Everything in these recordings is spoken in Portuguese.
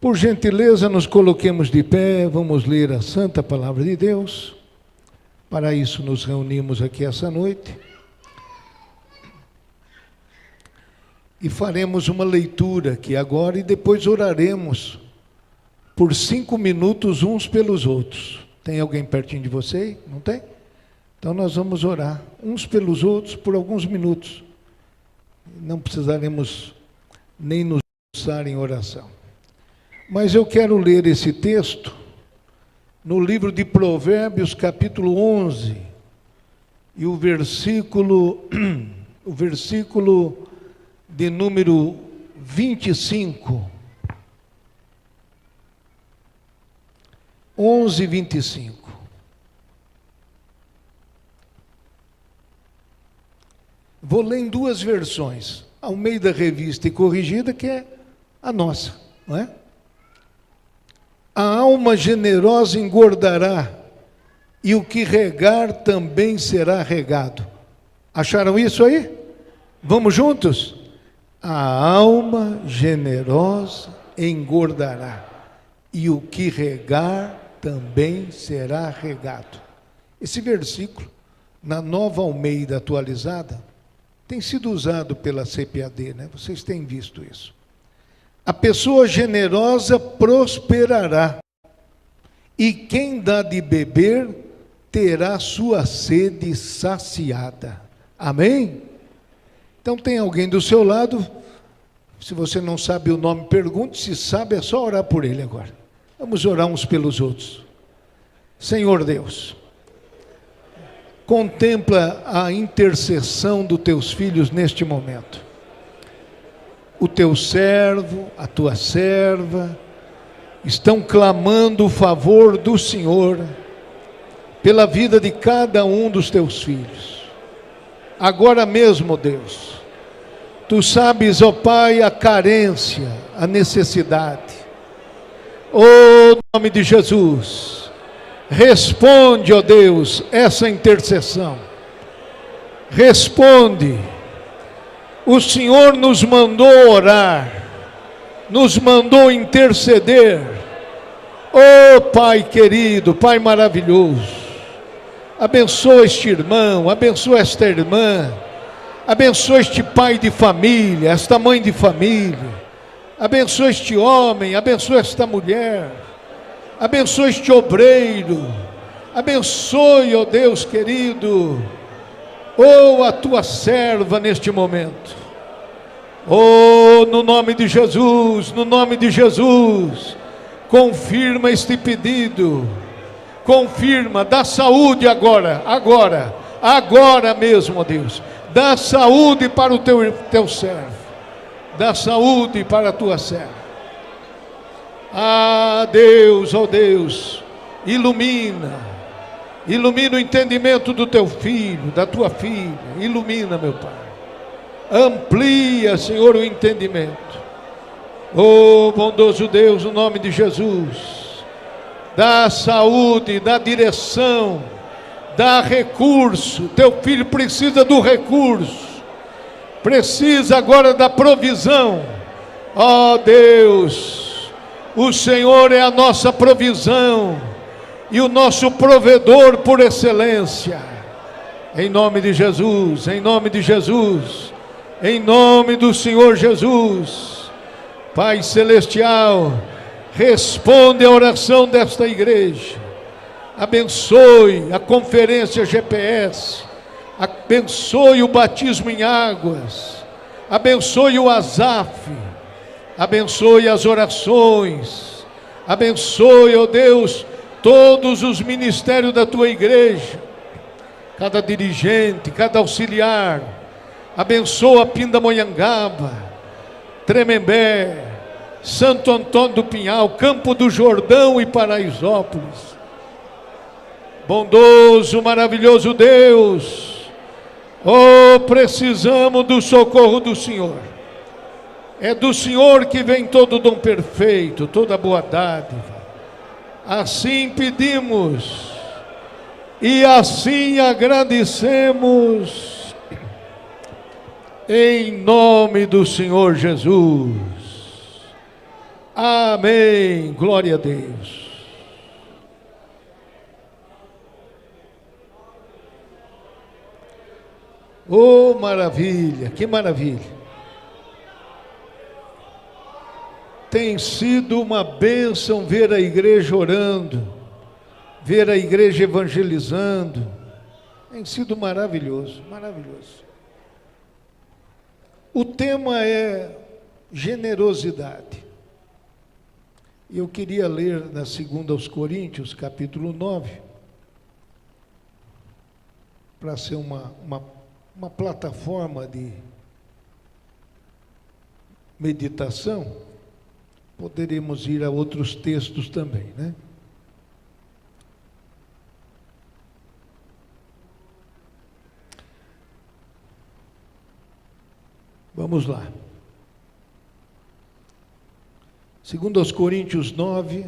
Por gentileza, nos coloquemos de pé, vamos ler a Santa Palavra de Deus. Para isso nos reunimos aqui essa noite. E faremos uma leitura aqui agora e depois oraremos por 5 minutos uns pelos outros. Tem alguém pertinho de você? Não tem? Então nós vamos orar uns pelos outros por alguns minutos. Não precisaremos nem nos usar em oração. Mas eu quero ler esse texto no livro de Provérbios, capítulo 11, e o versículo de número 25. 11, 25. Vou ler em duas versões. Almeida Revista e Corrigida, que é a nossa, não é? A alma generosa engordará, e o que regar também será regado. Acharam isso aí? Vamos juntos? A alma generosa engordará, e o que regar também será regado. Esse versículo, na Nova Almeida atualizada, tem sido usado pela CPAD, né? Vocês têm visto isso. A pessoa generosa prosperará, e quem dá de beber terá sua sede saciada. Amém? Então tem alguém do seu lado, se você não sabe o nome, pergunte, se sabe é só orar por ele agora. Vamos orar uns pelos outros. Senhor Deus, contempla a intercessão dos teus filhos neste momento. O teu servo, a tua serva, estão clamando o favor do Senhor pela vida de cada um dos teus filhos. Agora mesmo, Deus, tu sabes, ó Pai, a carência, a necessidade. Ó nome de Jesus, responde, ó Deus, essa intercessão. Responde. O Senhor nos mandou orar, nos mandou interceder. Oh Pai querido, Pai maravilhoso, abençoa este irmão, abençoa esta irmã, abençoa este pai de família, esta mãe de família, abençoa este homem, abençoa esta mulher, abençoa este obreiro, abençoe, ó Deus querido, oh, a tua serva neste momento. Oh, no nome de Jesus, no nome de Jesus, confirma este pedido, confirma, dá saúde agora mesmo, ó Deus, dá saúde para o teu servo, dá saúde para a tua serva. Ah, Deus, ó Deus, ilumina o entendimento do teu filho, da tua filha. Ilumina, meu Pai. Amplia, Senhor, o entendimento. Oh, bondoso Deus, no nome de Jesus. Dá saúde, dá direção, dá recurso. Teu filho precisa do recurso. Precisa agora da provisão. Oh, Deus, o Senhor é a nossa provisão e o nosso provedor por excelência. Em nome de Jesus, em nome de Jesus, em nome do Senhor Jesus. Pai Celestial, responde a oração desta igreja. Abençoe a conferência GPS. Abençoe o batismo em águas. Abençoe o Azaf. Abençoe as orações. Abençoe, ó Deus, todos os ministérios da tua igreja, cada dirigente, cada auxiliar. Abençoa Pindamonhangaba, Tremembé, Santo Antônio do Pinhal, Campo do Jordão e Paraisópolis. Bondoso, maravilhoso Deus, oh, precisamos do socorro do Senhor. É do Senhor que vem todo dom perfeito, toda boa dádiva. Assim pedimos e assim agradecemos, em nome do Senhor Jesus. Amém. Glória a Deus. Oh, maravilha, que maravilha. Tem sido uma bênção ver a igreja orando, ver a igreja evangelizando. Tem sido maravilhoso, maravilhoso. O tema é generosidade. Eu queria ler na 2 Coríntios, capítulo 9, para ser uma plataforma de meditação. Poderemos ir a outros textos também, né? Vamos lá. 2 Coríntios 9.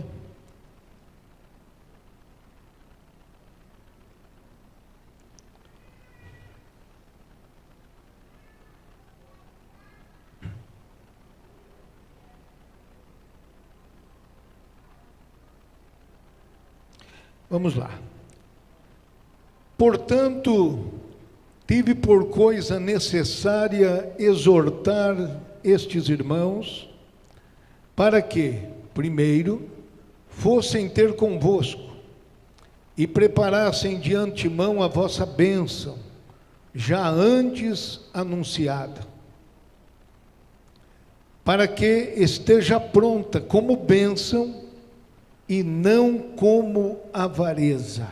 Vamos lá. Portanto, tive por coisa necessária exortar estes irmãos, para que, primeiro, fossem ter convosco e preparassem de antemão a vossa bênção, já antes anunciada, para que esteja pronta como bênção e não como avareza.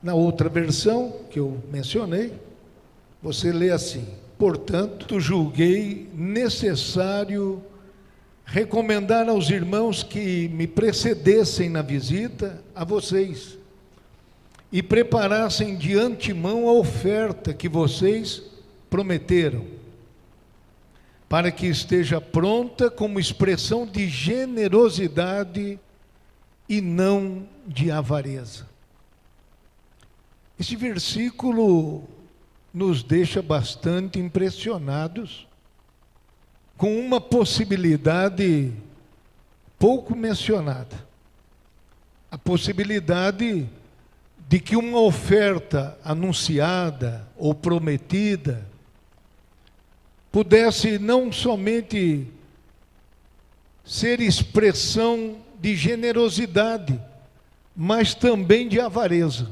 Na outra versão que eu mencionei, você lê assim: portanto, julguei necessário recomendar aos irmãos que me precedessem na visita a vocês e preparassem de antemão a oferta que vocês prometeram, para que esteja pronta como expressão de generosidade e não de avareza. Esse versículo nos deixa bastante impressionados com uma possibilidade pouco mencionada. A possibilidade de que uma oferta anunciada ou prometida pudesse não somente ser expressão de generosidade, mas também de avareza.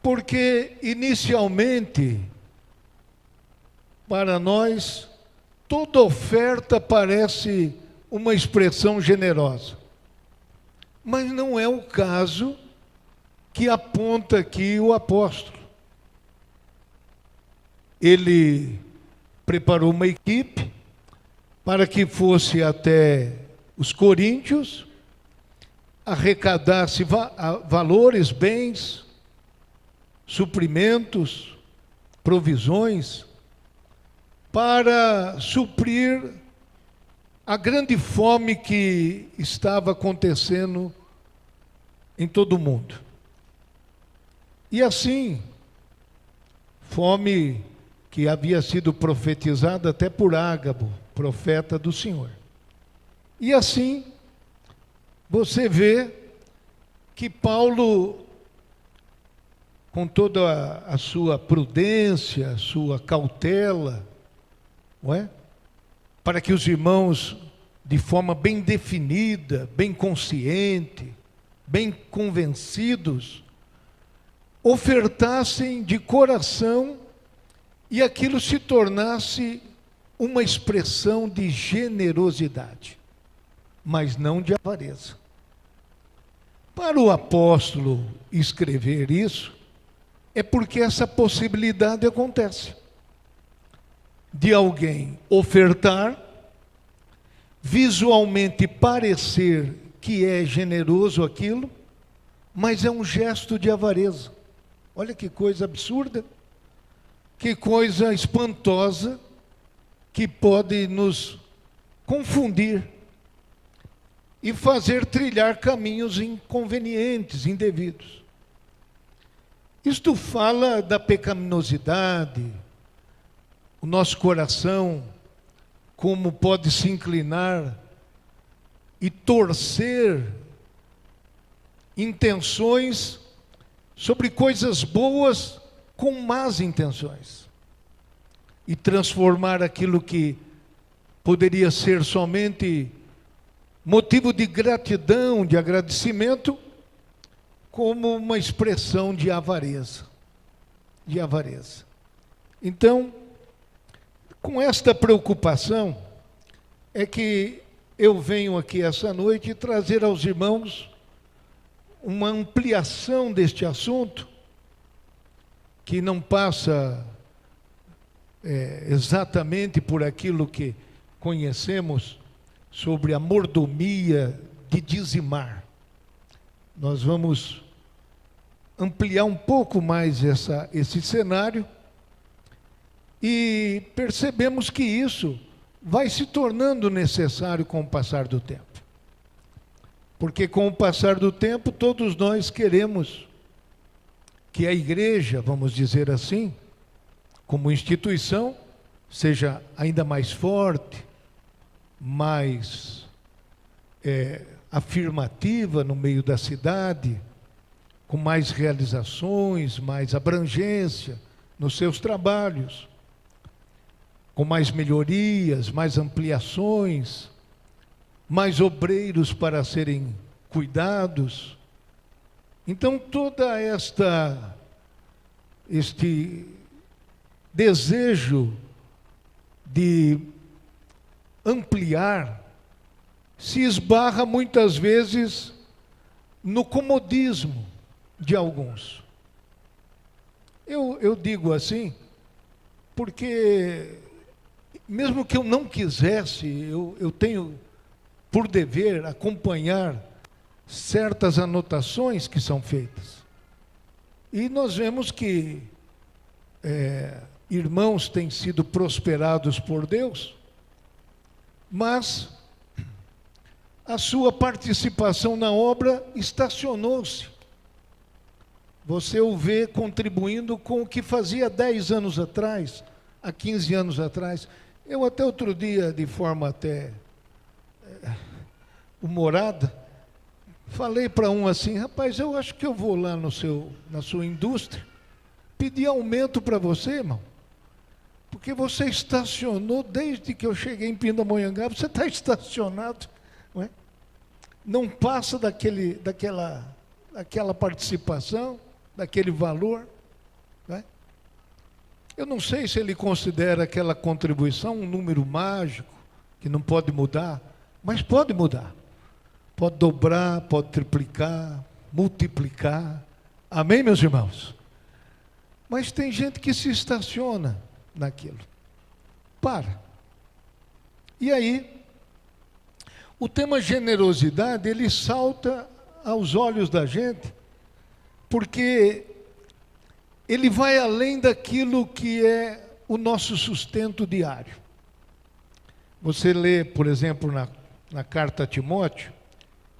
Porque, inicialmente, para nós, toda oferta parece uma expressão generosa. Mas não é o caso que aponta aqui o apóstolo. Ele preparou uma equipe para que fosse até os coríntios, arrecadasse valores, bens, suprimentos, provisões, para suprir a grande fome que estava acontecendo em todo o mundo. E assim, fome que havia sido profetizada até por Ágabo, profeta do Senhor. E assim, você vê que Paulo, com toda a sua prudência, a sua cautela, não é? Para que os irmãos, de forma bem definida, bem consciente, bem convencidos, ofertassem de coração e aquilo se tornasse uma expressão de generosidade, mas não de avareza. Para o apóstolo escrever isso, é porque essa possibilidade acontece. De alguém ofertar, visualmente parecer que é generoso aquilo, mas é um gesto de avareza. Olha que coisa absurda, que coisa espantosa, que pode nos confundir e fazer trilhar caminhos inconvenientes, indevidos. Isto fala da pecaminosidade, o nosso coração como pode se inclinar e torcer intenções sobre coisas boas com más intenções e transformar aquilo que poderia ser somente motivo de gratidão, de agradecimento, como uma expressão de avareza. De avareza. Então, com esta preocupação, é que eu venho aqui essa noite trazer aos irmãos uma ampliação deste assunto, que não passa exatamente por aquilo que conhecemos sobre a mordomia de dizimar. Nós vamos ampliar um pouco mais esse cenário e percebemos que isso vai se tornando necessário com o passar do tempo. Porque com o passar do tempo, todos nós queremos que a igreja, vamos dizer assim, como instituição, seja ainda mais forte, mais afirmativa no meio da cidade, com mais realizações, mais abrangência nos seus trabalhos, com mais melhorias, mais ampliações, mais obreiros para serem cuidados. Então, toda este desejo de ampliar se esbarra muitas vezes no comodismo de alguns. Eu digo assim, porque mesmo que eu não quisesse, eu tenho por dever acompanhar certas anotações que são feitas. E nós vemos que irmãos têm sido prosperados por Deus, mas a sua participação na obra estacionou-se. Você o vê contribuindo com o que fazia 10 anos atrás, há 15 anos atrás. Eu até outro dia, de forma até humorada, falei para um assim: rapaz, eu acho que eu vou lá na sua indústria pedir aumento para você, irmão. Porque você estacionou desde que eu cheguei em Pindamonhangaba, você está estacionado, não é? Não passa daquela participação, daquele valor, não é? Eu não sei se ele considera aquela contribuição um número mágico, que não pode mudar, mas pode mudar. Pode dobrar, pode triplicar, multiplicar. Amém, meus irmãos? Mas tem gente que se estaciona naquilo. Para. E aí, o tema generosidade, ele salta aos olhos da gente, porque ele vai além daquilo que é o nosso sustento diário. Você lê, por exemplo, na carta a Timóteo,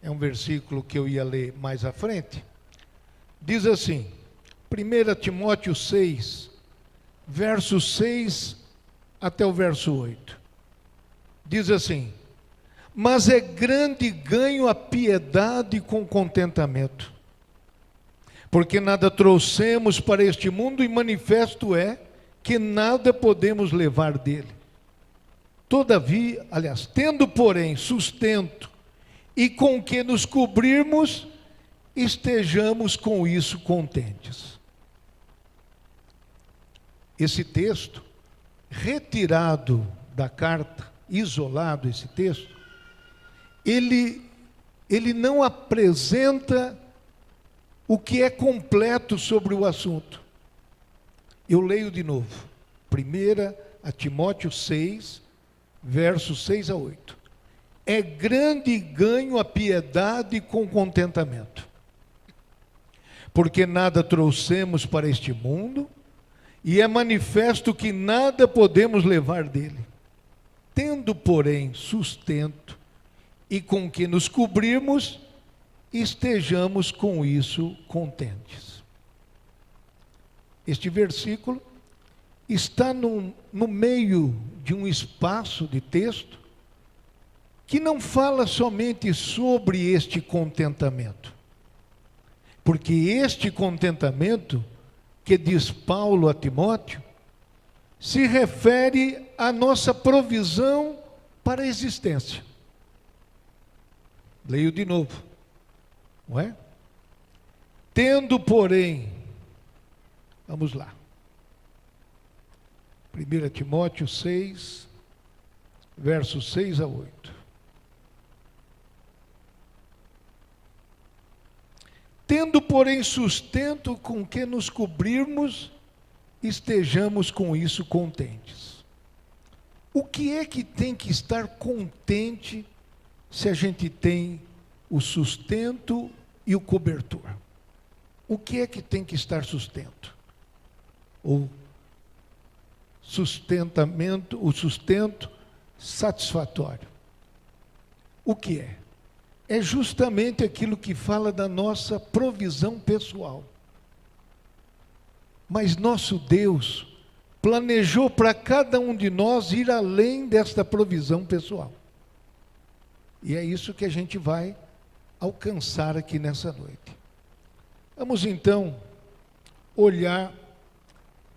é um versículo que eu ia ler mais à frente, diz assim, 1 Timóteo 6, verso 6 até o verso 8. Diz assim: mas é grande ganho a piedade com contentamento, porque nada trouxemos para este mundo e manifesto é que nada podemos levar dele. Todavia, tendo porém sustento e com que nos cobrirmos, estejamos com isso contentes. Esse texto, retirado da carta, isolado esse texto, ele não apresenta o que é completo sobre o assunto. Eu leio de novo. 1 Timóteo 6, versos 6 a 8. É grande ganho a piedade com contentamento, porque nada trouxemos para este mundo, e é manifesto que nada podemos levar dele. Tendo, porém, sustento e com que nos cobrirmos, estejamos com isso contentes. Este versículo, está no meio de um espaço de texto que não fala somente sobre este contentamento. Porque este contentamento, que diz Paulo a Timóteo, se refere à nossa provisão para a existência. Leio de novo, não é? Tendo, porém, vamos lá. 1 Timóteo 6, versos 6 a 8. Tendo, porém, sustento com que nos cobrirmos, estejamos com isso contentes. O que é que tem que estar contente se a gente tem o sustento e o cobertor? O que é que tem que estar sustento? Ou sustentamento, o sustento satisfatório. O que é? É justamente aquilo que fala da nossa provisão pessoal. Mas nosso Deus planejou para cada um de nós ir além desta provisão pessoal. E é isso que a gente vai alcançar aqui nessa noite. Vamos então olhar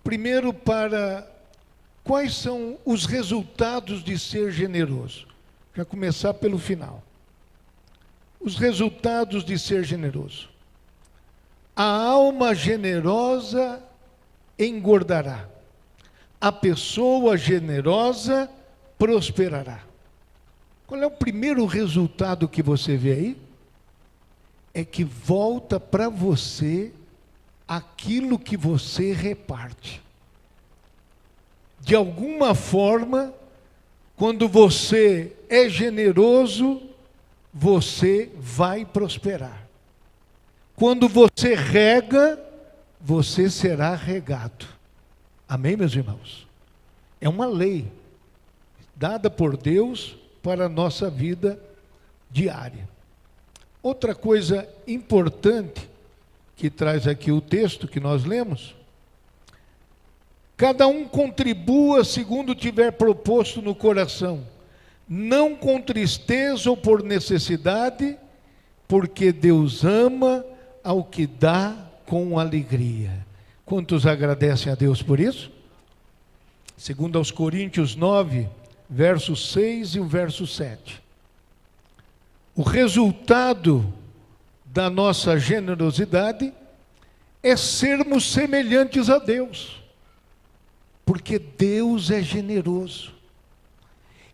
primeiro para quais são os resultados de ser generoso. Já começar pelo final. Os resultados de ser generoso. A alma generosa engordará. A pessoa generosa prosperará. Qual é o primeiro resultado que você vê aí? É que volta para você aquilo que você reparte. De alguma forma, quando você é generoso, você vai prosperar. Quando você rega, você será regado. Amém, meus irmãos? É uma lei dada por Deus para a nossa vida diária. Outra coisa importante que traz aqui o texto que nós lemos: cada um contribua segundo tiver proposto no coração, não com tristeza ou por necessidade, porque Deus ama ao que dá com alegria. Quantos agradecem a Deus por isso? Segundo aos Coríntios 9, verso 6 e o verso 7. O resultado da nossa generosidade é sermos semelhantes a Deus. Porque Deus é generoso.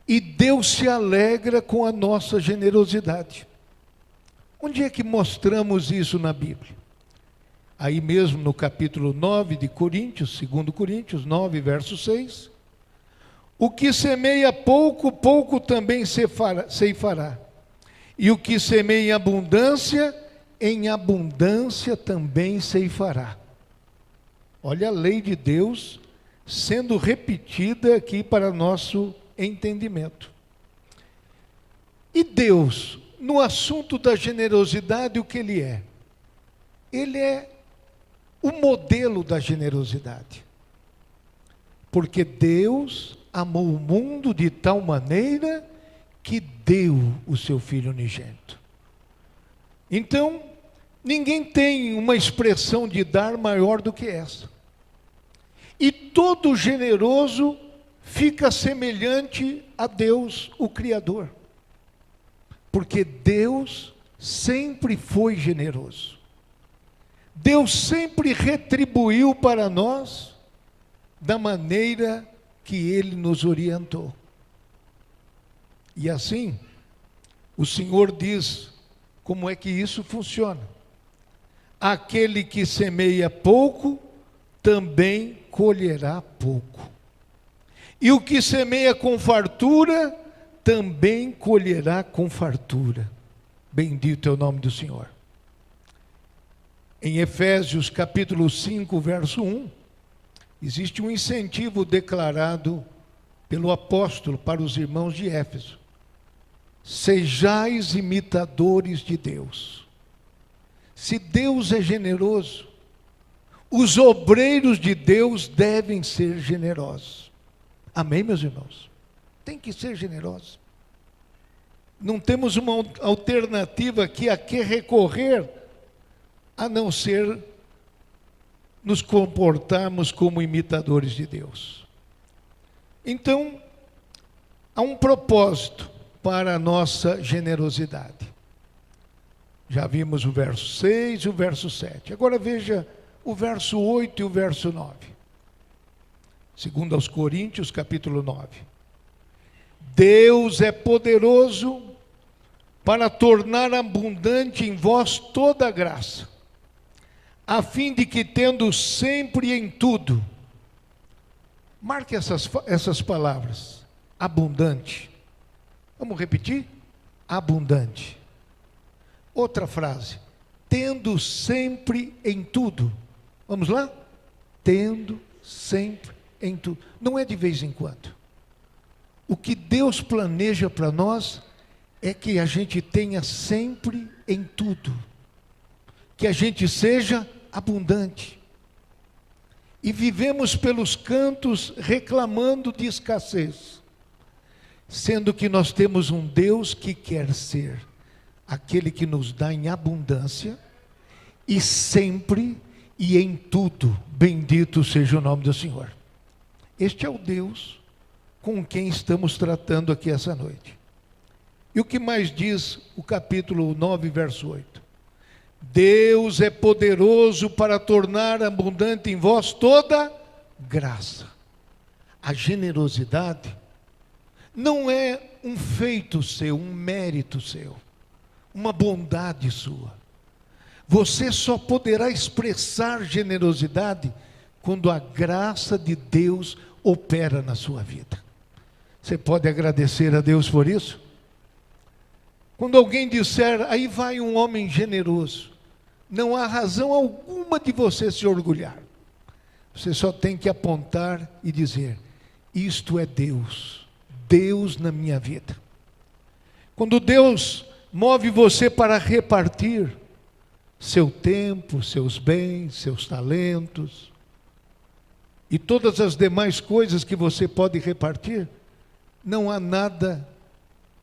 E Deus se alegra com a nossa generosidade. Onde é que mostramos isso na Bíblia? Aí mesmo no capítulo 9 de Coríntios, 2 Coríntios 9, verso 6. O que semeia pouco, pouco também ceifará. E o que semeia em abundância também ceifará. Olha a lei de Deus sendo repetida aqui para nosso entendimento. E Deus, no assunto da generosidade, o que Ele é? Ele é o modelo da generosidade. Porque Deus amou o mundo de tal maneira que deu o seu Filho unigênito. Então, ninguém tem uma expressão de dar maior do que essa. E todo generoso fica semelhante a Deus, o Criador. Porque Deus sempre foi generoso. Deus sempre retribuiu para nós da maneira que Ele nos orientou. E assim, o Senhor diz como é que isso funciona. Aquele que semeia pouco, também colherá pouco. E o que semeia com fartura, também colherá com fartura. Bendito é o nome do Senhor. Em Efésios capítulo 5, verso 1, existe um incentivo declarado pelo apóstolo para os irmãos de Éfeso. Sejais imitadores de Deus. Se Deus é generoso, os obreiros de Deus devem ser generosos. Amém, meus irmãos? Tem que ser generosos. Não temos uma alternativa aqui a que recorrer, a não ser nos comportarmos como imitadores de Deus. Então, há um propósito para a nossa generosidade. Já vimos o verso 6 e o verso 7. Agora veja o verso 8 e o verso 9. Segundo aos Coríntios, capítulo 9. Deus é poderoso para tornar abundante em vós toda a graça, a fim de que, tendo sempre em tudo, marque essas palavras, abundante. Vamos repetir? Abundante. Outra frase, tendo sempre em tudo. Vamos lá? Tendo sempre em tudo. Não é de vez em quando. O que Deus planeja para nós é que a gente tenha sempre em tudo. Que a gente seja abundante. E vivemos pelos cantos reclamando de escassez, sendo que nós temos um Deus que quer ser aquele que nos dá em abundância e sempre e em tudo. Bendito seja o nome do Senhor. Este é o Deus com quem estamos tratando aqui essa noite. E o que mais diz o capítulo 9, verso 8? Deus é poderoso para tornar abundante em vós toda graça. A generosidade não é um feito seu, um mérito seu, uma bondade sua. Você só poderá expressar generosidade quando a graça de Deus opera na sua vida. Você pode agradecer a Deus por isso? Quando alguém disser, aí vai um homem generoso, não há razão alguma de você se orgulhar. Você só tem que apontar e dizer, isto é Deus, Deus na minha vida. Quando Deus move você para repartir seu tempo, seus bens, seus talentos e todas as demais coisas que você pode repartir, não há nada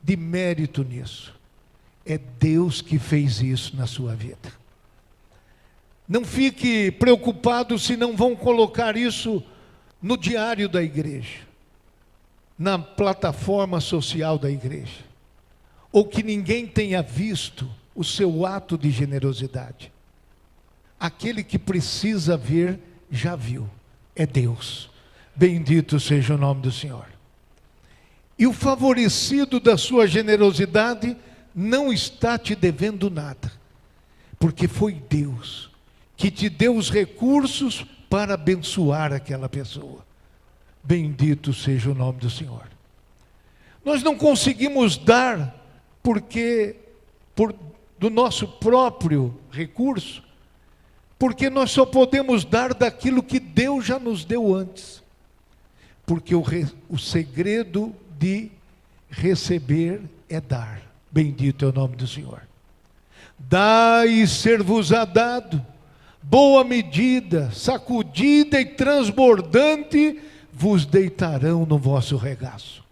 de mérito nisso. É Deus que fez isso na sua vida. Não fique preocupado se não vão colocar isso no diário da igreja, na plataforma social da igreja, ou que ninguém tenha visto o seu ato de generosidade. Aquele que precisa ver, já viu. É Deus. Bendito seja o nome do Senhor. E o favorecido da sua generosidade não está te devendo nada, porque foi Deus que te deu os recursos para abençoar aquela pessoa. Bendito seja o nome do Senhor. Nós não conseguimos dar do nosso próprio recurso, porque nós só podemos dar daquilo que Deus já nos deu antes. Porque o segredo de receber é dar. Bendito é o nome do Senhor. Dai e ser-vos-á dado, boa medida, sacudida e transbordante, vos deitarão no vosso regaço.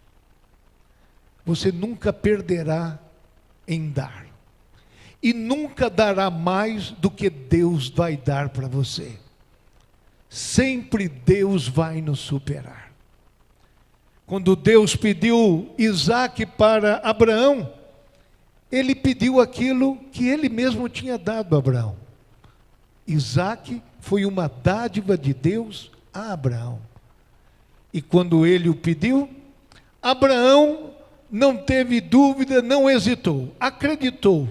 Você nunca perderá em dar. E nunca dará mais do que Deus vai dar para você. Sempre Deus vai nos superar. Quando Deus pediu Isaque para Abraão, Ele pediu aquilo que Ele mesmo tinha dado a Abraão. Isaque foi uma dádiva de Deus a Abraão. E quando Ele o pediu, Abraão não teve dúvida, não hesitou, acreditou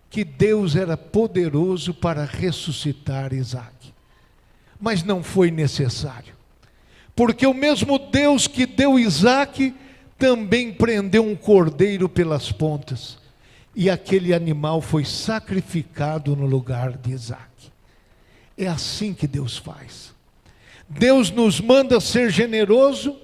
que Deus era poderoso para ressuscitar Isaque. Mas não foi necessário, porque o mesmo Deus que deu Isaque também prendeu um cordeiro pelas pontas, e aquele animal foi sacrificado no lugar de Isaque. É assim que Deus faz. Deus nos manda ser generoso,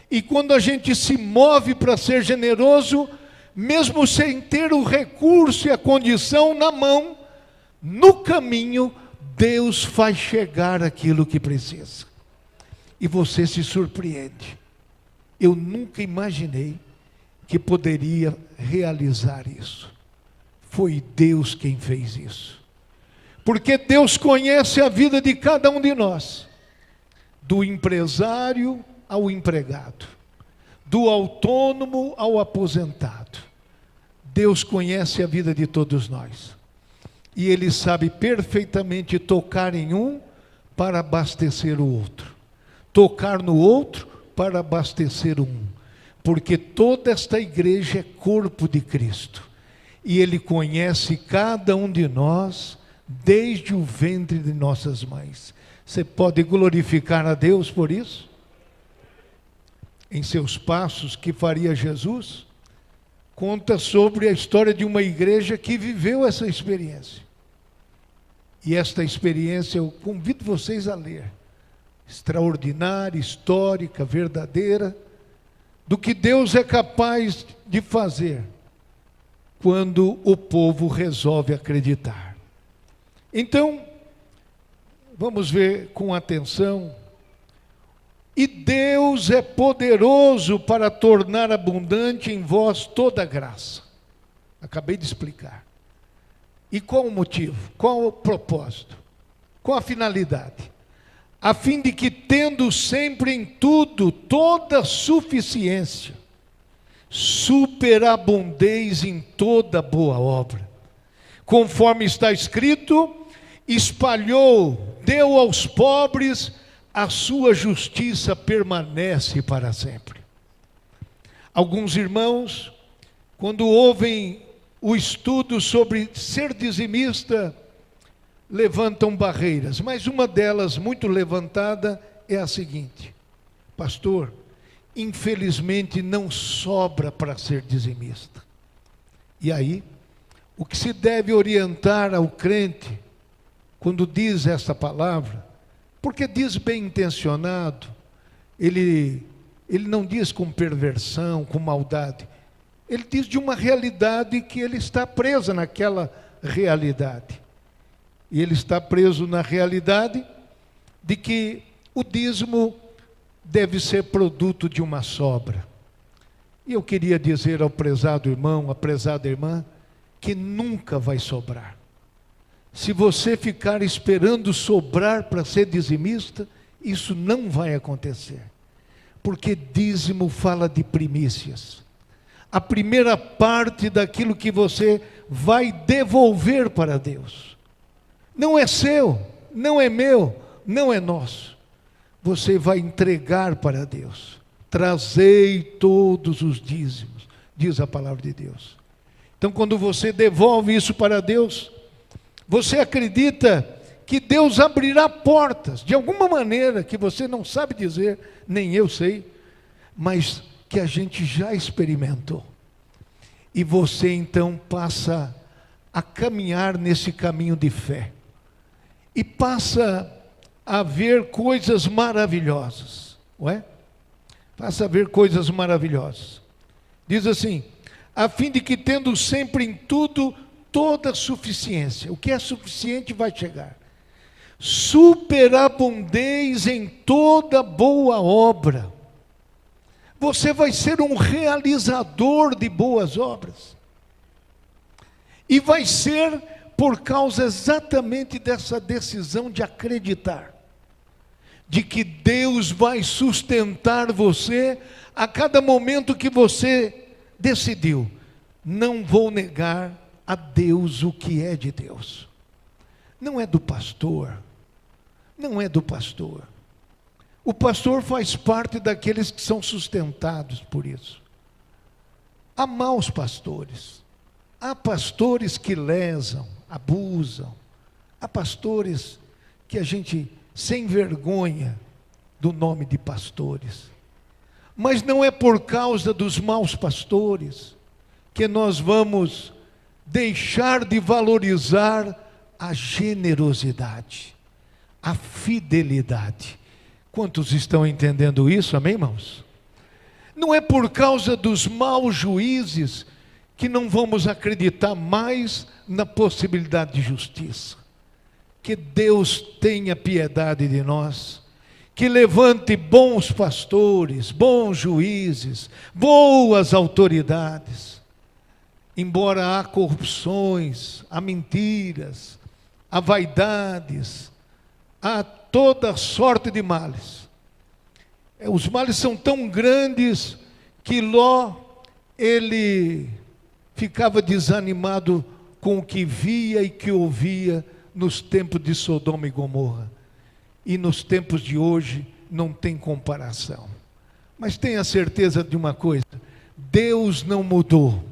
e quando a gente se move para ser generoso, mesmo sem ter o recurso e a condição na mão, no caminho, Deus faz chegar aquilo que precisa. E você se surpreende. Eu nunca imaginei que poderia realizar isso. Foi Deus quem fez isso. Porque Deus conhece a vida de cada um de nós. Do empresário ao empregado. Do autônomo ao aposentado. Deus conhece a vida de todos nós. E Ele sabe perfeitamente tocar em um para abastecer o outro. Tocar no outro para abastecer um. Porque toda esta igreja é corpo de Cristo. E Ele conhece cada um de nós desde o ventre de nossas mães. Você pode glorificar a Deus por isso? Em seus passos que faria Jesus, conta sobre a história de uma igreja que viveu essa experiência. E esta experiência eu convido vocês a ler. Extraordinária, histórica, verdadeira, do que Deus é capaz de fazer quando o povo resolve acreditar. Então, vamos ver com atenção. E Deus é poderoso para tornar abundante em vós toda graça. Acabei de explicar. E qual o motivo? Qual o propósito? Qual a finalidade? A fim de que, tendo sempre em tudo toda suficiência, superabundeis em toda boa obra. Conforme está escrito, espalhou, deu aos pobres, a sua justiça permanece para sempre. Alguns irmãos, quando ouvem o estudo sobre ser dizimista, levantam barreiras, mas uma delas muito levantada é a seguinte: pastor, infelizmente não sobra para ser dizimista. E aí, o que se deve orientar ao crente, quando diz essa palavra, porque diz bem intencionado, ele não diz com perversão, com maldade, ele diz de uma realidade que ele está preso naquela realidade. E ele está preso na realidade de que o dízimo deve ser produto de uma sobra. E eu queria dizer ao prezado irmão, à prezada irmã, que nunca vai sobrar. Se você ficar esperando sobrar para ser dizimista, isso não vai acontecer. Porque dízimo fala de primícias. A primeira parte daquilo que você vai devolver para Deus. Não é seu, não é meu, não é nosso. Você vai entregar para Deus. Trazei todos os dízimos, diz a palavra de Deus. Então, quando você devolve isso para Deus, você acredita que Deus abrirá portas, de alguma maneira que você não sabe dizer, nem eu sei, mas que a gente já experimentou. E você então passa a caminhar nesse caminho de fé. E passa a ver coisas maravilhosas, não é? Passa a ver coisas maravilhosas. Diz assim: a fim de que, tendo sempre em tudo toda suficiência, o que é suficiente vai chegar. Superabundeis em toda boa obra. Você vai ser um realizador de boas obras. E vai ser por causa exatamente dessa decisão de acreditar, de que Deus vai sustentar você a cada momento que você decidiu: não vou negar a Deus o que é de Deus. Não é do pastor, não é do pastor. O pastor faz parte daqueles que são sustentados por isso. Há maus pastores, há pastores que lesam, abusam, há pastores que a gente sem vergonha do nome de pastores. Mas não é por causa dos maus pastores que nós vamos deixar de valorizar a generosidade, a fidelidade. Quantos estão entendendo isso, amém, irmãos? Não é por causa dos maus juízes que não vamos acreditar mais na possibilidade de justiça. que Deus tenha piedade de nós, que levante bons pastores, bons juízes, boas autoridades. Embora há corrupções, há mentiras, há vaidades, há toda sorte de males. Os males são tão grandes que Ló, ele ficava desanimado com o que via e que ouvia nos tempos de Sodoma e Gomorra. E nos tempos de hoje não tem comparação. Mas tenha certeza de uma coisa: Deus não mudou.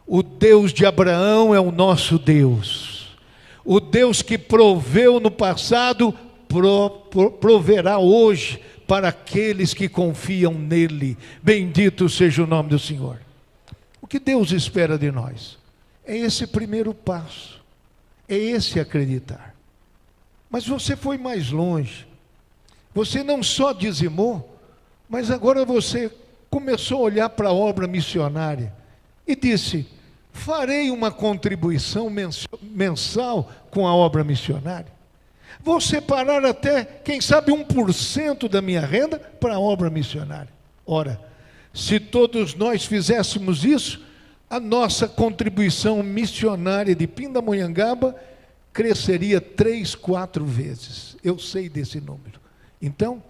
O Deus de Abraão é o nosso Deus. O Deus que proveu no passado, proverá hoje para aqueles que confiam nele. Bendito seja o nome do Senhor. O que Deus espera de nós é esse primeiro passo, é esse acreditar. Mas você foi mais longe. Você não só dizimou, mas agora você começou a olhar para a obra missionária e disse: farei uma contribuição mensal com a obra missionária. Vou separar até, quem sabe, 1% da minha renda para a obra missionária. Ora, se todos nós fizéssemos isso, a nossa contribuição missionária de Pindamonhangaba cresceria 3, 4 vezes. Eu sei desse número. Então,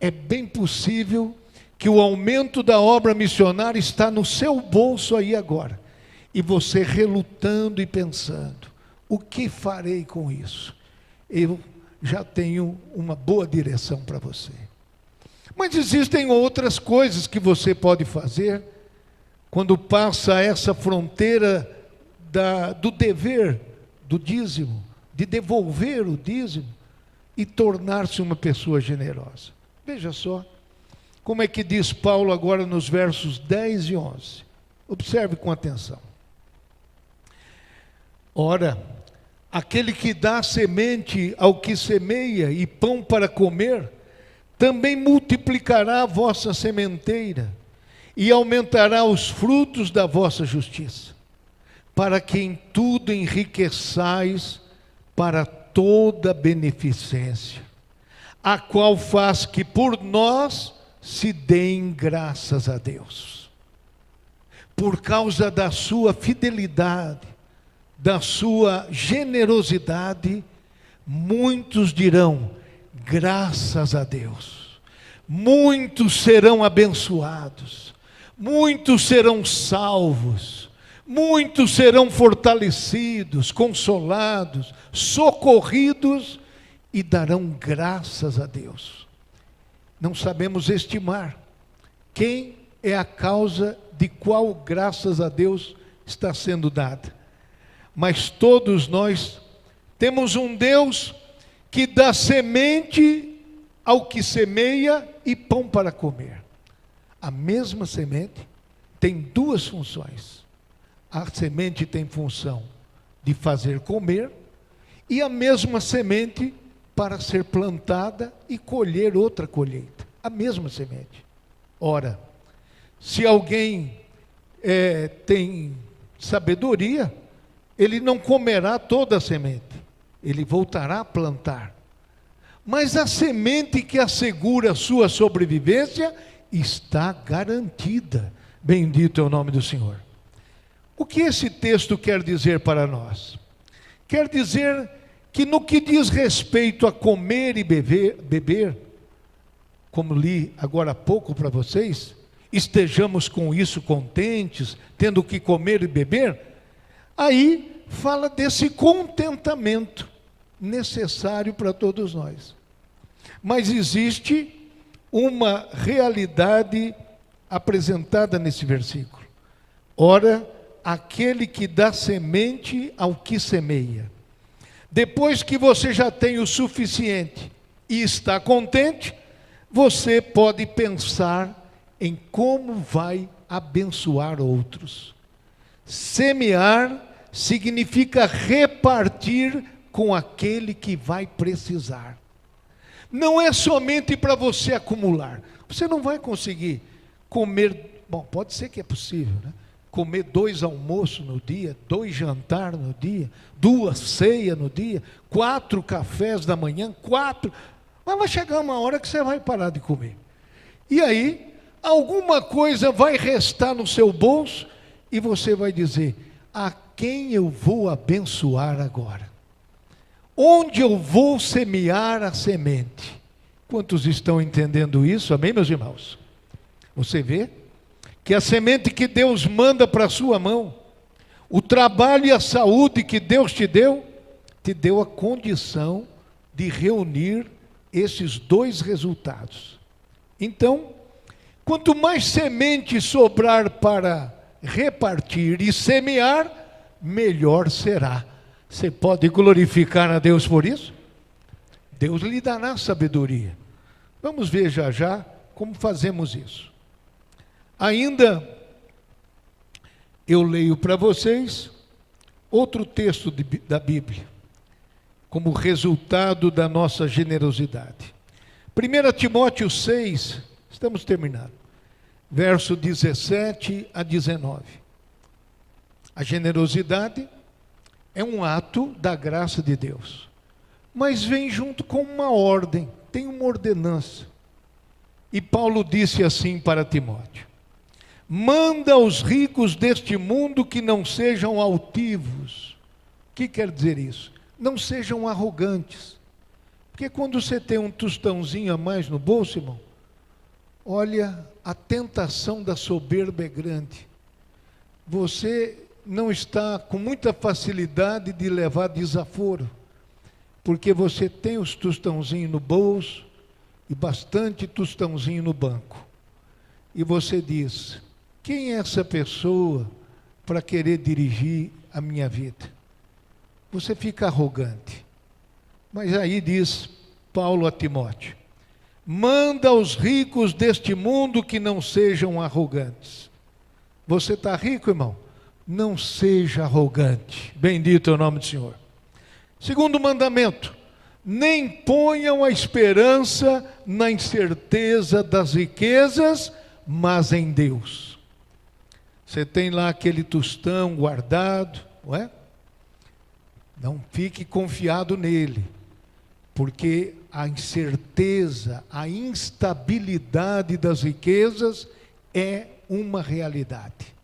é bem possível que o aumento da obra missionária está no seu bolso aí agora. E você relutando e pensando: o que farei com isso? Eu já tenho uma boa direção para você. Mas existem outras coisas que você pode fazer quando passa essa fronteira do dever, do dízimo, de devolver o dízimo e tornar-se uma pessoa generosa. Veja só como é que diz Paulo agora nos versos 10 e 11. Observe com atenção. Ora, aquele que dá semente ao que semeia e pão para comer, também multiplicará a vossa sementeira e aumentará os frutos da vossa justiça, para que em tudo enriqueçais para toda beneficência, a qual faz que por nós se deem graças a Deus. Por causa da sua fidelidade, da sua generosidade, muitos dirão: graças a Deus. Muitos serão abençoados, muitos serão salvos, muitos serão fortalecidos, consolados, socorridos e darão graças a Deus. Não sabemos estimar quem é a causa de qual graças a Deus está sendo dada. Mas todos nós temos um Deus que dá semente ao que semeia e pão para comer. A mesma semente tem duas funções. A semente tem função de fazer comer e a mesma semente para ser plantada e colher outra colheita. A mesma semente. Ora, se alguém tem sabedoria, ele não comerá toda a semente, ele voltará a plantar. Mas a semente que assegura a sua sobrevivência está garantida. Bendito é o nome do Senhor. O que esse texto quer dizer para nós? Quer dizer que no que diz respeito a comer e beber, como li agora há pouco para vocês, estejamos com isso contentes, tendo o que comer e beber, aí fala desse contentamento necessário para todos nós. Mas existe uma realidade apresentada nesse versículo. Ora, aquele que dá semente ao que semeia. Depois que você já tem o suficiente e está contente, você pode pensar em como vai abençoar outros. Semear significa repartir com aquele que vai precisar. Não é somente para você acumular. Você não vai conseguir comer. Bom, pode ser que é possível, né? comer 2 almoços no dia, 2 jantares no dia, 2 ceias no dia, 4 cafés da manhã, 4. Mas vai chegar uma hora que você vai parar de comer. E aí, alguma coisa vai restar no seu bolso e você vai dizer: a quem eu vou abençoar agora? Onde eu vou semear a semente? Quantos estão entendendo isso? Amém, meus irmãos? Você vê que a semente que Deus manda para a sua mão, o trabalho e a saúde que Deus te deu a condição de reunir esses 2 resultados. Então, quanto mais semente sobrar para repartir e semear, melhor será. Você pode glorificar a Deus por isso? Deus lhe dará sabedoria. Vamos ver já já como fazemos isso. Ainda eu leio para vocês outro texto da Bíblia, como resultado da nossa generosidade. 1 Timóteo 6, estamos terminando, verso 17 a 19. A generosidade é um ato da graça de Deus, mas vem junto com uma ordem, tem uma ordenança. E Paulo disse assim para Timóteo: manda aos ricos deste mundo que não sejam altivos. O que quer dizer isso? Não sejam arrogantes. Porque quando você tem um tostãozinho a mais no bolso, irmão, olha, a tentação da soberba é grande. Você não está com muita facilidade de levar desaforo, porque você tem os tostãozinhos no bolso e bastante tostãozinho no banco. E você diz: quem é essa pessoa para querer dirigir a minha vida? Você fica arrogante. Mas aí diz Paulo a Timóteo: manda aos ricos deste mundo que não sejam arrogantes. Você está rico, irmão? Não seja arrogante. Bendito é o nome do Senhor. Segundo mandamento: nem ponham a esperança na incerteza das riquezas, mas em Deus. Você tem lá aquele tostão guardado, não é? Não fique confiado nele, porque a incerteza, a instabilidade das riquezas é uma realidade.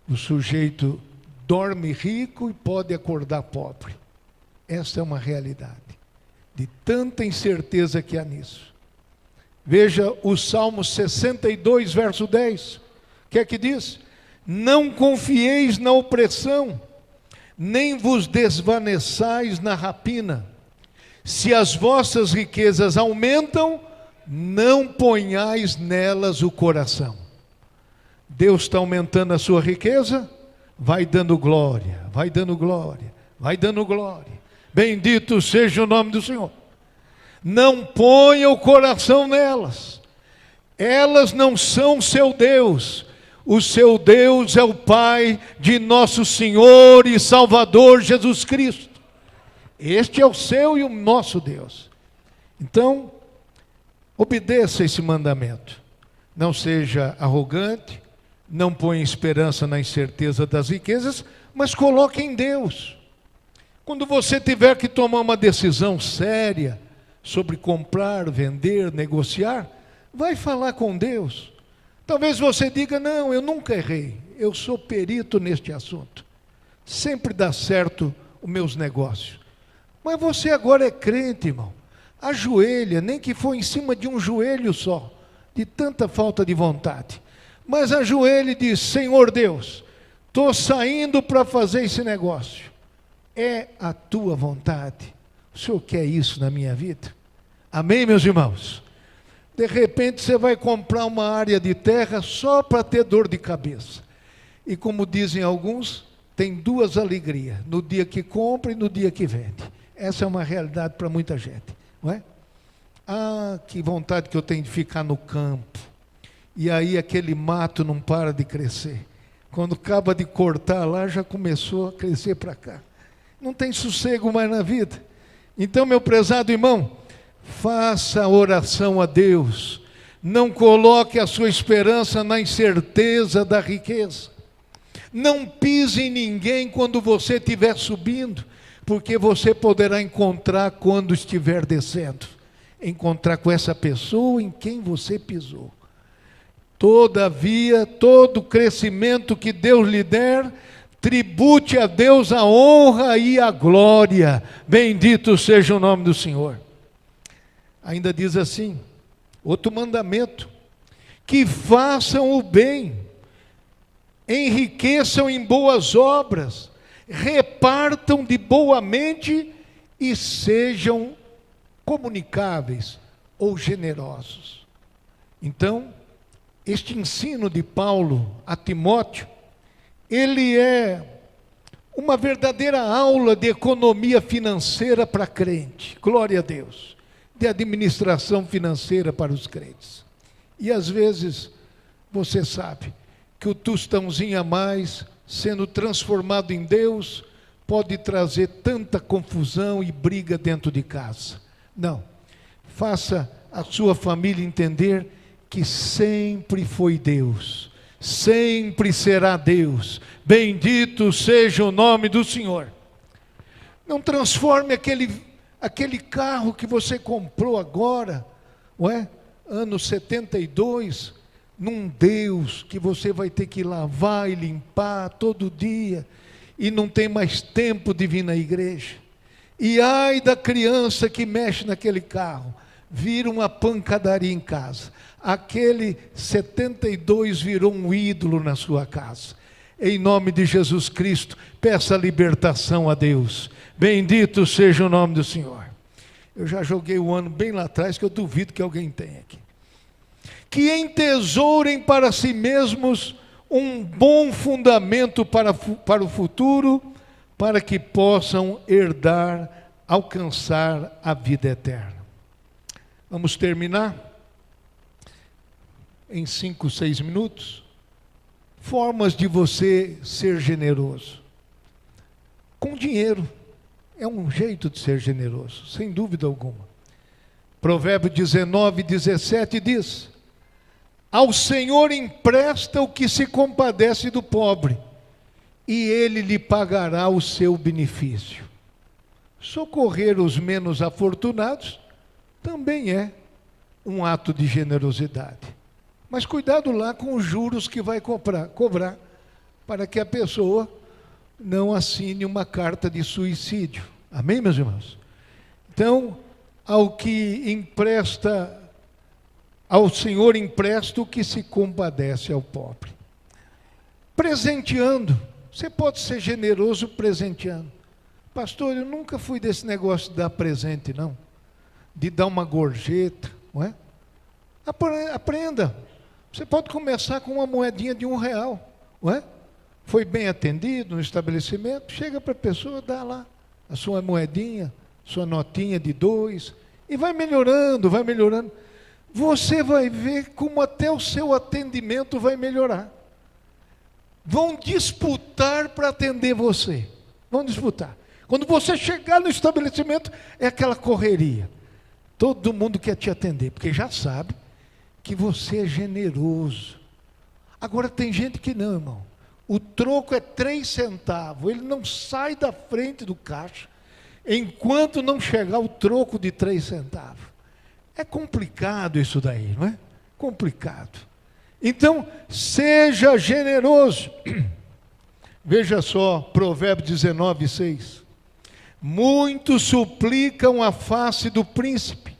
O sujeito dorme rico e pode acordar pobre. Essa é uma realidade, de tanta incerteza que há nisso. Veja o Salmo 62, verso 10. O que é que diz? Não confieis na opressão, nem vos desvaneçais na rapina. Se as vossas riquezas aumentam, não ponhais nelas o coração. Deus está aumentando a sua riqueza? Vai dando glória, vai dando glória, vai dando glória. Bendito seja o nome do Senhor. Não ponha o coração nelas. Elas não são seu Deus. O seu Deus é o Pai de nosso Senhor e Salvador Jesus Cristo. Este é o seu e o nosso Deus. Então, obedeça esse mandamento. Não seja arrogante, não ponha esperança na incerteza das riquezas, mas coloque em Deus. Quando você tiver que tomar uma decisão séria sobre comprar, vender, negociar, vai falar com Deus. Talvez você diga: não, eu nunca errei, eu sou perito neste assunto, sempre dá certo os meus negócios. Mas você agora é crente, irmão, ajoelha, nem que for em cima de um joelho só, de tanta falta de vontade, mas ajoelha e diz: Senhor Deus, estou saindo para fazer esse negócio, é a tua vontade, o Senhor quer isso na minha vida? Amém, meus irmãos? De repente você vai comprar uma área de terra só para ter dor de cabeça. E como dizem alguns, tem 2 alegrias, no dia que compra e no dia que vende. Essa é uma realidade para muita gente, não é? Ah, que vontade que eu tenho de ficar no campo. E aí aquele mato não para de crescer. Quando acaba de cortar lá, já começou a crescer para cá. Não tem sossego mais na vida. Então, meu prezado irmão, faça oração a Deus. Não coloque a sua esperança na incerteza da riqueza. Não pise em ninguém quando você estiver subindo, porque você poderá encontrar quando estiver descendo. Encontrar com essa pessoa em quem você pisou. Todavia, todo crescimento que Deus lhe der, tribute a Deus a honra e a glória. Bendito seja o nome do Senhor. Ainda diz assim, outro mandamento: que façam o bem, enriqueçam em boas obras, repartam de boa mente e sejam comunicáveis ou generosos. Então, este ensino de Paulo a Timóteo, ele é uma verdadeira aula de economia financeira para crente. Glória a Deus. De administração financeira para os crentes. E às vezes, você sabe que o tostãozinho a mais, sendo transformado em Deus, pode trazer tanta confusão e briga dentro de casa. Não. Faça a sua família entender que sempre foi Deus, sempre será Deus. Bendito seja o nome do Senhor. Não transforme aquele carro que você comprou agora, não é? Ano 72, num Deus que você vai ter que lavar e limpar todo dia, e não tem mais tempo de vir na igreja. E ai da criança que mexe naquele carro, vira uma pancadaria em casa. Aquele 72 virou um ídolo na sua casa. Em nome de Jesus Cristo, peça libertação a Deus. Bendito seja o nome do Senhor. Eu já joguei o ano bem lá atrás, que eu duvido que alguém tenha aqui. Que entesourem para si mesmos um bom fundamento para o futuro, para que possam herdar, alcançar a vida eterna. Vamos terminar em 5, 6 minutos. Formas de você ser generoso. Com dinheiro. É um jeito de ser generoso, sem dúvida alguma. Provérbio 19, 17 diz: ao Senhor empresta o que se compadece do pobre, e Ele lhe pagará o seu benefício. Socorrer os menos afortunados também é um ato de generosidade. Mas cuidado lá com os juros que vai cobrar, para que a pessoa não assine uma carta de suicídio. Amém, meus irmãos? Então, ao Senhor empresta o que se compadece ao pobre. Presenteando. Você pode ser generoso presenteando. Pastor, eu nunca fui desse negócio de dar presente, não. De dar uma gorjeta, não é? Aprenda. Você pode começar com uma moedinha de R$1, não é? Foi bem atendido no estabelecimento, chega para a pessoa, dá lá a sua moedinha, sua notinha de 2, e vai melhorando, vai melhorando. Você vai ver como até o seu atendimento vai melhorar. Vão disputar para atender você. Vão disputar. Quando você chegar no estabelecimento, é aquela correria. Todo mundo quer te atender, porque já sabe que você é generoso. Agora tem gente que não, irmão. O troco é 3 centavos. Ele não sai da frente do caixa enquanto não chegar o troco de 3 centavos. É complicado isso daí, não é? Complicado. Então, seja generoso. Veja só, Provérbio 19, 6. Muitos suplicam a face do príncipe,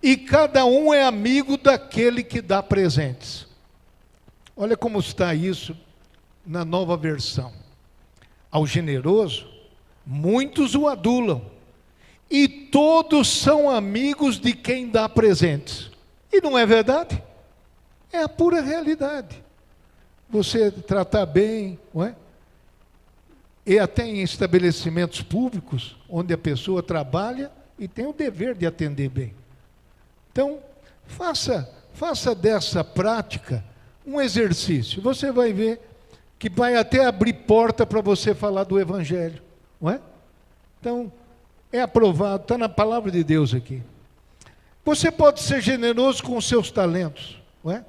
e cada um é amigo daquele que dá presentes. Olha como está isso na nova versão. Ao generoso, muitos o adulam, e todos são amigos de quem dá presentes. E não é verdade? É a pura realidade. Você tratar bem, não é? E até em estabelecimentos públicos, onde a pessoa trabalha e tem o dever de atender bem. Então, faça dessa prática um exercício. Você vai ver que vai até abrir porta para você falar do Evangelho, não é? Então, é aprovado, está na palavra de Deus aqui. Você pode ser generoso com os seus talentos, não é?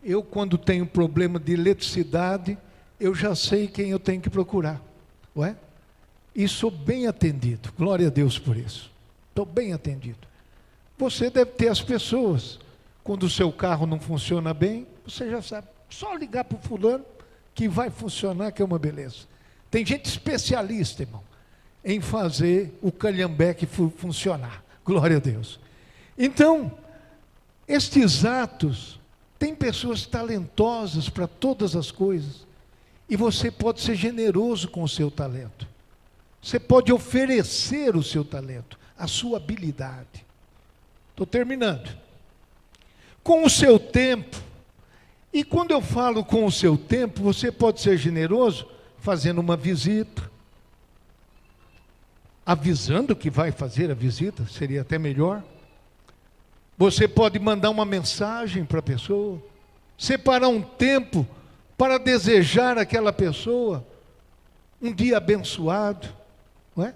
Eu, quando tenho problema de eletricidade, eu já sei quem eu tenho que procurar, não é? E sou bem atendido, glória a Deus por isso. Estou bem atendido. Você deve ter as pessoas, quando o seu carro não funciona bem, você já sabe, só ligar para o fulano que vai funcionar, que é uma beleza. Tem gente especialista, irmão, em fazer o calhambeque funcionar, glória a Deus. Então, estes atos, tem pessoas talentosas para todas as coisas, e você pode ser generoso com o seu talento. Você pode oferecer o seu talento, a sua habilidade. Estou terminando. Com o seu tempo, e quando eu falo com o seu tempo, você pode ser generoso fazendo uma visita, avisando que vai fazer a visita, seria até melhor. Você pode mandar uma mensagem para a pessoa, separar um tempo para desejar àquela pessoa um dia abençoado, não é?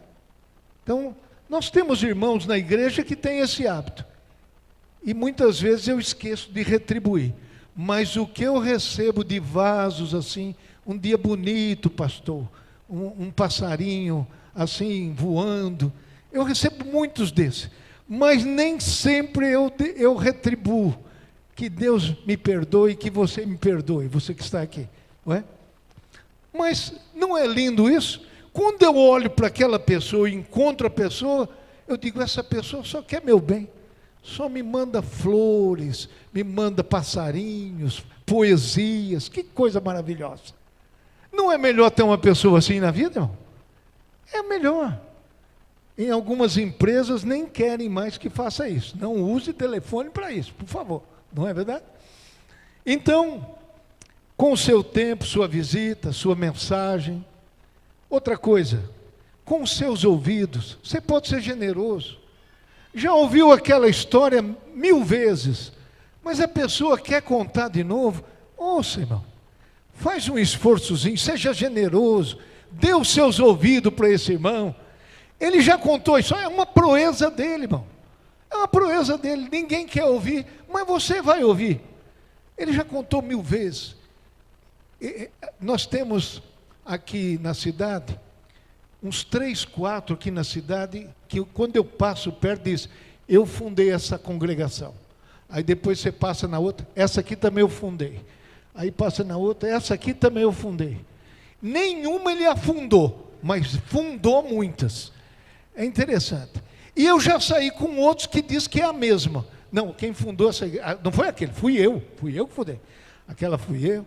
Então, nós temos irmãos na igreja que têm esse hábito, e muitas vezes eu esqueço de retribuir, mas o que eu recebo de vasos assim, um dia bonito, pastor, um passarinho assim voando, eu recebo muitos desses, mas nem sempre eu retribuo. Que Deus me perdoe, que você me perdoe, você que está aqui, não é? Mas não é lindo isso? Quando eu olho para aquela pessoa e encontro a pessoa, eu digo, essa pessoa só quer meu bem, só me manda flores, me manda passarinhos, poesias, que coisa maravilhosa. Não é melhor ter uma pessoa assim na vida, irmão? É melhor. Em algumas empresas nem querem mais que faça isso. Não use telefone para isso, por favor. Não é verdade? Então, com o seu tempo, sua visita, sua mensagem. Outra coisa, com os seus ouvidos, você pode ser generoso. Já ouviu aquela história 1000 vezes, mas a pessoa quer contar de novo. Ouça, irmão, faz um esforçozinho, seja generoso, dê os seus ouvidos para esse irmão. Ele já contou isso, é uma proeza dele, irmão. É uma proeza dele, ninguém quer ouvir, mas você vai ouvir. Ele já contou 1000 vezes. Nós temos aqui na cidade, uns 3, 4 aqui na cidade, que quando eu passo perto diz, eu fundei essa congregação. Aí depois você passa na outra, essa aqui também eu fundei. Aí passa na outra, essa aqui também eu fundei. Nenhuma ele afundou, mas fundou muitas. É interessante. E eu já saí com outros que diz que é a mesma. Não, quem fundou essa igreja, não foi aquele, fui eu que fundei. Aquela fui eu.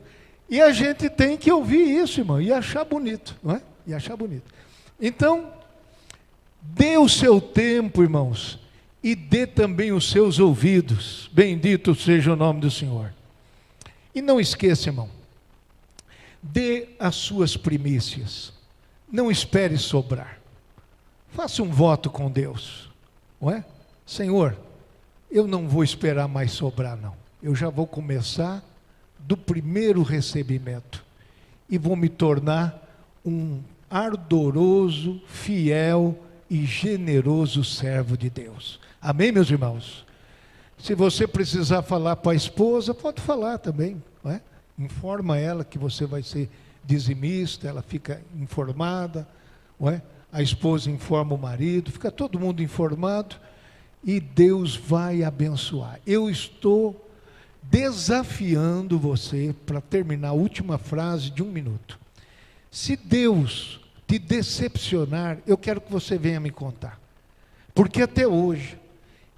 E a gente tem que ouvir isso, irmão, e achar bonito, não é? E achar bonito. Então, dê o seu tempo, irmãos, e dê também os seus ouvidos. Bendito seja o nome do Senhor. E não esqueça, irmão, dê as suas primícias. Não espere sobrar. Faça um voto com Deus, não é? Senhor, eu não vou esperar mais sobrar, não. Eu já vou começar do primeiro recebimento e vou me tornar um ardoroso, fiel e generoso servo de Deus. Amém, meus irmãos? Se você precisar falar para a esposa, pode falar também, não é? Informa ela que você vai ser dizimista, ela fica informada, não é? A esposa informa o marido, fica todo mundo informado e Deus vai abençoar. Eu estou desafiando você, para terminar a última frase de 1 minuto. Se Deus te decepcionar, eu quero que você venha me contar. Porque até hoje,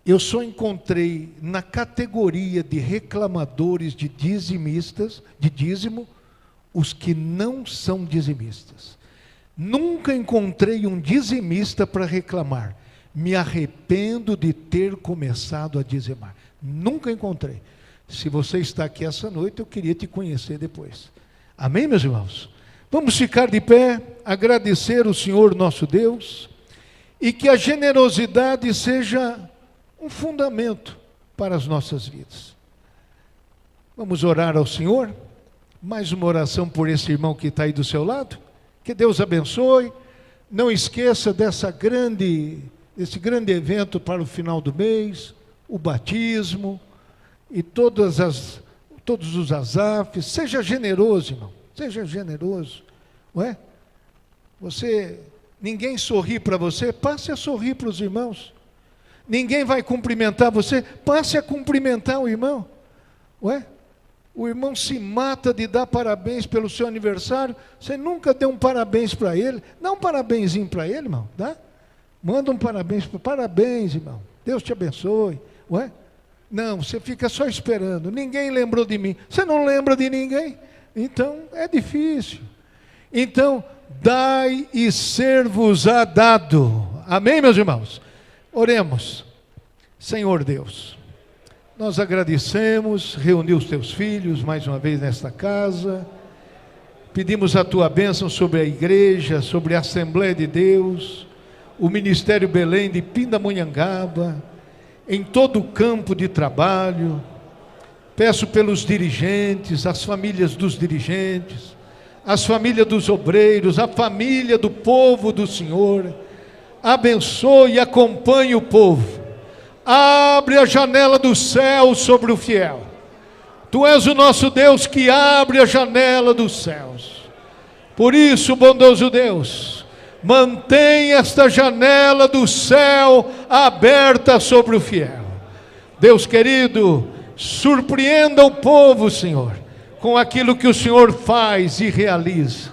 eu só encontrei na categoria de reclamadores de dizimistas, de dízimo, os que não são dizimistas. Nunca encontrei um dizimista para reclamar. Me arrependo de ter começado a dizimar. Nunca encontrei. Se você está aqui essa noite, eu queria te conhecer depois. Amém, meus irmãos? Vamos ficar de pé, agradecer o Senhor nosso Deus, e que a generosidade seja um fundamento para as nossas vidas. Vamos orar ao Senhor. Mais uma oração por esse irmão que está aí do seu lado. Que Deus abençoe. Não esqueça desse grande evento para o final do mês, o batismo e todos os azafes. Seja generoso, irmão. Seja generoso, não é? Ninguém sorri para você, passe a sorrir para os irmãos. Ninguém vai cumprimentar você, passe a cumprimentar o irmão. Ué? O irmão se mata de dar parabéns pelo seu aniversário, você nunca deu um parabéns para ele, dá um parabenzinho para ele, irmão, dá? Manda um parabéns, irmão, Deus te abençoe. Ué? Não, você fica só esperando, ninguém lembrou de mim, você não lembra de ninguém, então é difícil. Então, dai e ser-vos-á dado. Amém, meus irmãos? Oremos. Senhor Deus, nós agradecemos, reunir os teus filhos mais uma vez nesta casa, pedimos a tua bênção sobre a igreja, sobre a Assembleia de Deus, o Ministério Belém de Pindamonhangaba, em todo o campo de trabalho. Peço pelos dirigentes, as famílias dos dirigentes, as famílias dos obreiros, a família do povo do Senhor. Abençoe e acompanhe o povo. Abre a janela do céu sobre o fiel. Tu és o nosso Deus que abre a janela dos céus. Por isso, bondoso Deus, mantém esta janela do céu aberta sobre o fiel. Deus querido, surpreenda o povo, Senhor, com aquilo que o Senhor faz e realiza,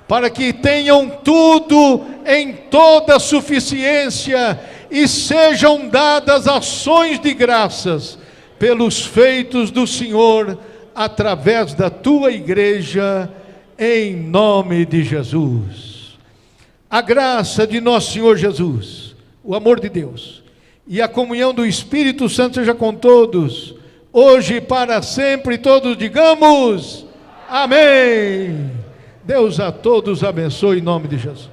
para que tenham tudo em toda suficiência e sejam dadas ações de graças pelos feitos do Senhor através da tua igreja, em nome de Jesus. A graça de nosso Senhor Jesus, o amor de Deus e a comunhão do Espírito Santo seja com todos, hoje e para sempre. Todos digamos amém. Deus a todos abençoe em nome de Jesus.